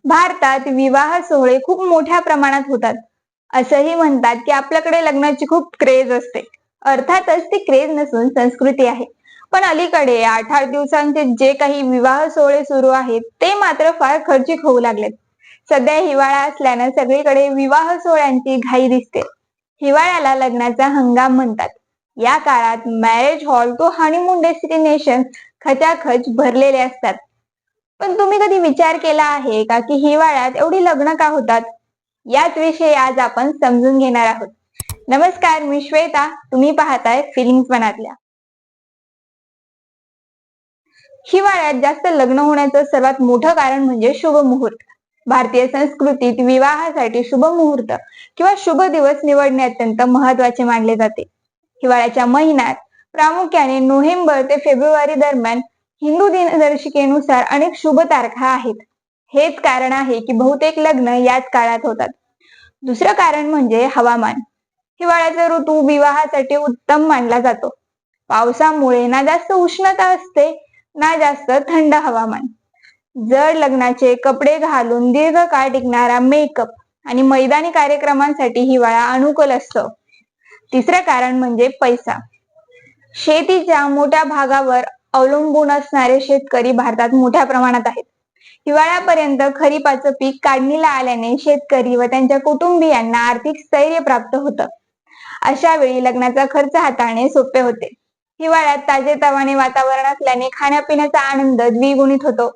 भारतात विवाह सोहळे खूप मोठ्या प्रमाणात होतात. असंही म्हणतात की आपल्याकडे लग्नाची खूप क्रेज असते. अर्थातच ती क्रेज नसून संस्कृती आहे. पण अलीकडे 8-8 दिवसांचे जे काही विवाह सोहळे सुरू आहेत ते मात्र फार खर्चिक होऊ लागलेत. सध्या हिवाळा असल्यानं सगळीकडे विवाह सोहळ्यांची घाई दिसते. हिवाळ्याला लग्नाचा हंगाम म्हणतात. या काळात मॅरेज हॉल तो हनीमून डेस्टिनेशन खचाखच भरलेले असतात. पण तुम्ही कधी विचार केला आहे का की हिवाळ्यात एवढी लग्न का होतात? याच विषयी आज आपण समजून घेणार आहोत. नमस्कार, मी श्वेता. तुम्ही पाहताय फिलिंग्स मनातल्या. हिवाळ्यात जास्त लग्न होण्याचं सर्वात मोठं कारण म्हणजे शुभ मुहूर्त. भारतीय संस्कृतीत विवाहासाठी शुभ मुहूर्त किंवा शुभ दिवस निवडणे अत्यंत महत्वाचे मानले जाते. हिवाळ्याच्या महिन्यात प्रामुख्याने नोव्हेंबर ते फेब्रुवारी दरम्यान हिंदू दिनदर्शिकेनुसार अनेक शुभ तारखा आहेत. हेच कारण आहे की बहुतेक लग्न याच काळात होतात. दुसरं कारण म्हणजे हवामान. हिवाळ्याचा ऋतू विवाहासाठी उत्तम मानला जातो. पावसामुळे ना जास्त उष्णता असते ना जास्त थंड हवामान. जड लग्नाचे कपडे घालून दीर्घ काळ टिकणारा मेकअप आणि मैदानी कार्यक्रमांसाठी हिवाळा अनुकूल असतो. तिसरं कारण म्हणजे पैसा. शेतीच्या मोठ्या भागावर अवलंबून असणारे शेतकरी भारतात मोठ्या प्रमाणात आहेत. हिवाळ्यापर्यंत खरीपाचं पीक काढणीला आल्याने शेतकरी व त्यांच्या कुटुंबियांना आर्थिक स्थैर्य प्राप्त होतं. अशा वेळी लग्नाचा खर्च हाताळणे सोपे होते. हिवाळ्यात ताजेतवाने वातावरण असल्याने खाण्यापिण्याचा आनंद द्विगुणित होतो.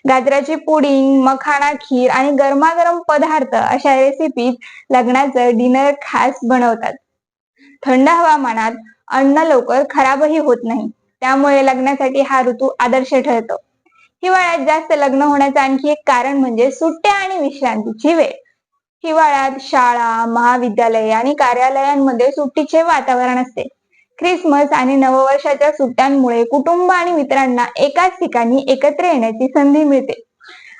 गाजराची पुडिंग, मखाना खीर आणि गरमागरम पदार्थ अशा रेसिपीज लग्नाचं डिनर खास बनवतात. थंड हवामानात अन्न लवकर खराबही होत नाही. त्यामुळे लग्नासाठी हा ऋतू आदर्श ठरतो. हिवाळ्यात जास्त लग्न होण्याचं आणखी एक कारण म्हणजे सुट्ट्या आणि विश्रांतीची वेळ. हिवाळ्यात शाळा, महाविद्यालय आणि कार्यालयांमध्ये सुट्टीचे वातावरण असते. ख्रिसमस आणि नववर्षाच्या सुट्ट्यांमुळे कुटुंब आणि मित्रांना एकाच ठिकाणी एकत्र येण्याची संधी मिळते.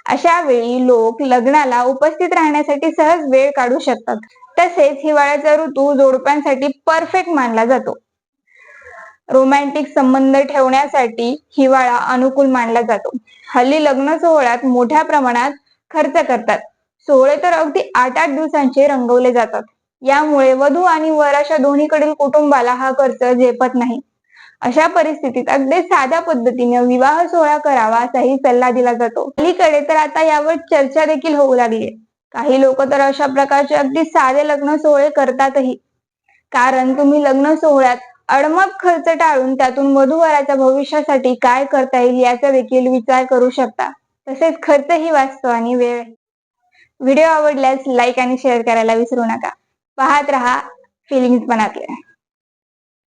अशा वेळी लोक लग्नाला उपस्थित राहण्यासाठी सहज वेळ काढू शकतात. तसेच हिवाळ्याचा ऋतू जोडप्यांसाठी परफेक्ट मानला जातो. रोमॅन्टिक संबंध ठेवण्यासाठी हिवाळा अनुकूल मानला जातो. हल्ली लग्न सोहळ्यात मोठ्या प्रमाणात खर्च करतात. सोहळे तर अगदी 8-8 दिवसांचे रंगवले जातात. यामुळे वधू आणि वर अशा दोन्हीकडील कुटुंबाला हा खर्च झेपत नाही. अशा परिस्थितीत अगदी साध्या पद्धतीने विवाह सोहळा करावा असाही सल्ला दिला जातो. अलीकडे तर आता यावर चर्चा देखील होऊ लागली. काही लोक तर अशा प्रकारचे अगदी साधे लग्न सोहळे करतातही. कारण तुम्ही लग्न सोहळ्यात अडमप खर्च टाळून त्यातून वधूवराच्या भविष्यासाठी काय करता येईल याचा देखील विचार करू शकता. तसेच खर्चही वाचतो आणि वेळ. व्हिडिओ आवडल्यास लाईक आणि शेअर करायला विसरू नका. पाहत रहा फिलिंग्स मनातल्या.